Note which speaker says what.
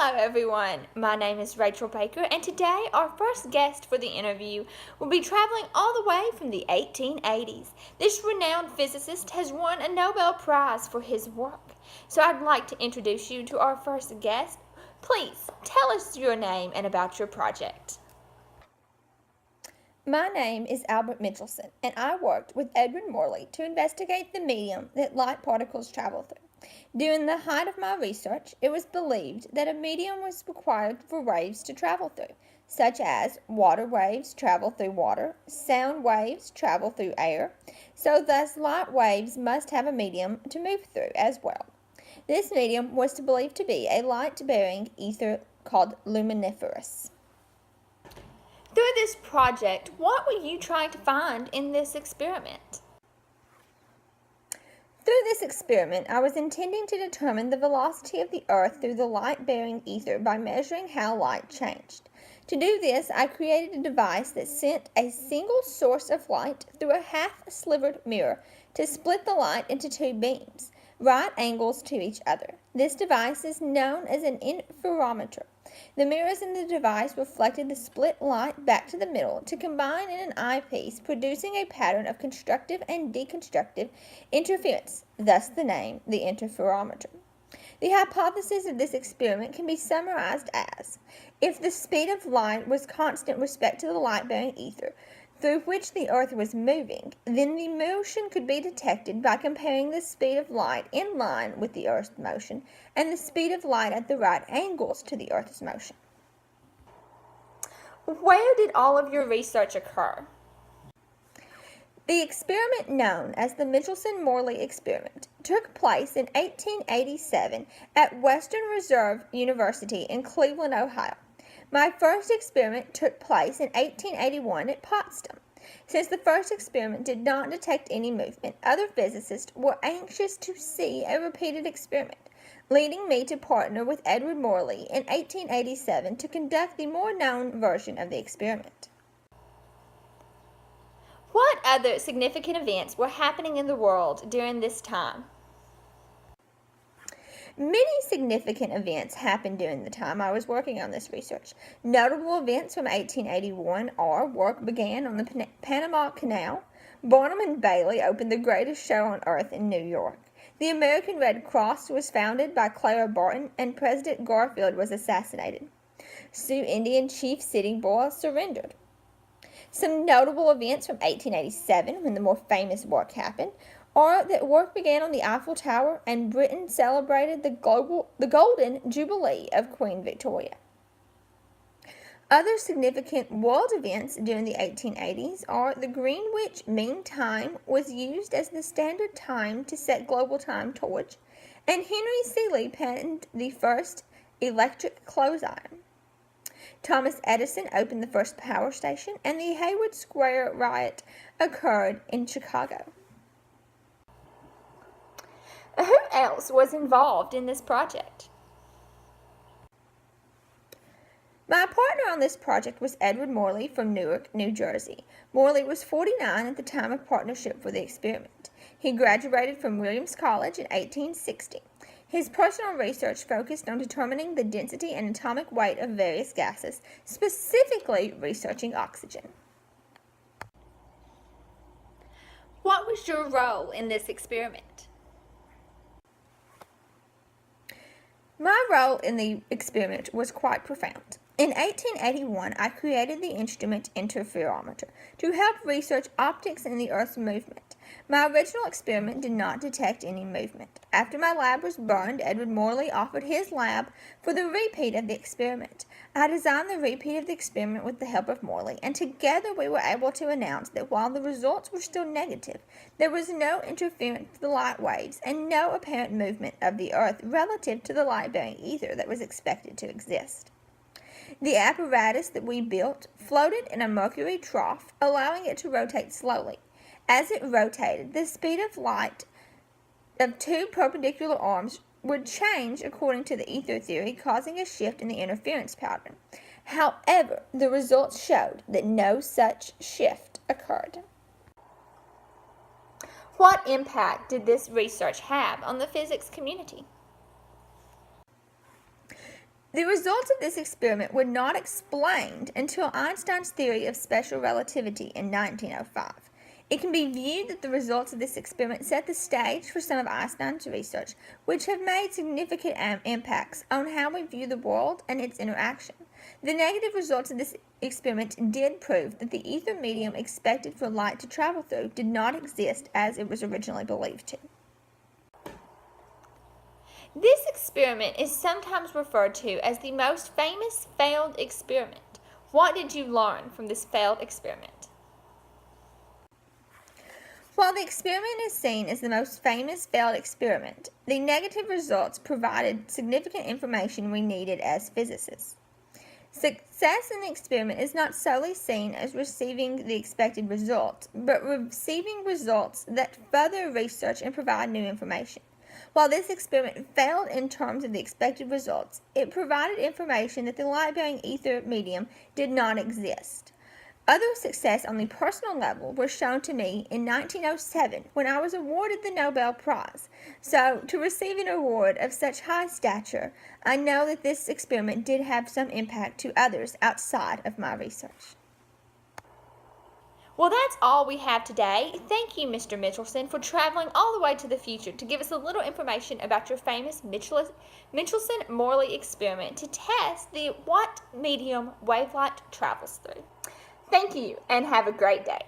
Speaker 1: Hello everyone, my name is Rachel Baker, and today our first guest for the interview will be traveling all the way from the 1880s. This renowned physicist has won a Nobel Prize for his work. So I'd like to introduce you to our first guest. Please tell us your name and about your project.
Speaker 2: My name is Albert Michelson, and I worked with Edward Morley to investigate the medium that light particles travel through. During the height of my research, it was believed that a medium was required for waves to travel through, such as water waves travel through water, sound waves travel through air, so thus light waves must have a medium to move through as well. This medium was believed to be a light-bearing ether called luminiferous.
Speaker 1: Through this project, what were you trying to find in this experiment?
Speaker 2: Through this experiment, I was intending to determine the velocity of the Earth through the light-bearing ether by measuring how light changed. To do this, I created a device that sent a single source of light through a half-slivered mirror to split the light into two beams, right angles to each other. This device is known as an interferometer. The mirrors in the device reflected the split light back to the middle to combine in an eyepiece, producing a pattern of constructive and deconstructive interference, thus the name, the interferometer. The hypothesis of this experiment can be summarized as, if the speed of light was constant with respect to the light-bearing ether, through which the Earth was moving, then the motion could be detected by comparing the speed of light in line with the Earth's motion and the speed of light at the right angles to the Earth's motion.
Speaker 1: Where did all of your research occur?
Speaker 2: The experiment known as the Michelson-Morley experiment took place in 1887 at Western Reserve University in Cleveland, Ohio. My first experiment took place in 1881 at Potsdam. Since the first experiment did not detect any movement, other physicists were anxious to see a repeated experiment, leading me to partner with Edward Morley in 1887 to conduct the more known version of the experiment.
Speaker 1: What other significant events were happening in the world during this time?
Speaker 2: Many significant events happened during the time I was working on this research. Notable events from 1881 are work began on the Panama Canal, Barnum and Bailey opened the greatest show on earth in New York, the American Red Cross was founded by Clara Barton, and President Garfield was assassinated. Sioux Indian chief Sitting Bull surrendered. Some notable events from 1887, when the more famous work happened, are that work began on the Eiffel Tower and Britain celebrated the Golden Jubilee of Queen Victoria. Other significant world events during the 1880s are the Greenwich Mean Time was used as the standard time to set global time torch, and Henry Seeley patented the first electric clothes iron. Thomas Edison opened the first power station, and the Hayward Square riot occurred in Chicago.
Speaker 1: Who else was involved in this project?
Speaker 2: My partner on this project was Edward Morley from Newark, New Jersey. Morley was 49 at the time of partnership for the experiment. He graduated from Williams College in 1860. His personal research focused on determining the density and atomic weight of various gases, specifically researching oxygen.
Speaker 1: What was your role in this experiment?
Speaker 2: My role in the experiment was quite profound. In 1881, I created the instrument interferometer to help research optics in the Earth's movement. My original experiment did not detect any movement. After my lab was burned, Edward Morley offered his lab for the repeat of the experiment. I designed the repeat of the experiment with the help of Morley, and together we were able to announce that while the results were still negative, there was no interference with the light waves and no apparent movement of the Earth relative to the light-bearing ether that was expected to exist. The apparatus that we built floated in a mercury trough, allowing it to rotate slowly. As it rotated, the speed of light of two perpendicular arms would change according to the ether theory, causing a shift in the interference pattern. However, the results showed that no such shift occurred.
Speaker 1: What impact did this research have on the physics community?
Speaker 2: The results of this experiment were not explained until Einstein's theory of special relativity in 1905. It can be viewed that the results of this experiment set the stage for some of Einstein's research, which have made significant impacts on how we view the world and its interaction. The negative results of this experiment did prove that the ether medium expected for light to travel through did not exist as it was originally believed to.
Speaker 1: This experiment is sometimes referred to as the most famous failed experiment. What did you learn from this failed experiment?
Speaker 2: While the experiment is seen as the most famous failed experiment, the negative results provided significant information we needed as physicists. Success in the experiment is not solely seen as receiving the expected results, but receiving results that further research and provide new information. While this experiment failed in terms of the expected results, it provided information that the light-bearing ether medium did not exist. Other success on the personal level was shown to me in 1907 when I was awarded the Nobel Prize. So, to receive an award of such high stature, I know that this experiment did have some impact to others outside of my research.
Speaker 1: Well, that's all we have today. Thank you, Mr. Michelson, for traveling all the way to the future to give us a little information about your famous Michelson-Morley experiment to test what medium wavelight travels through. Thank you, and have a great day.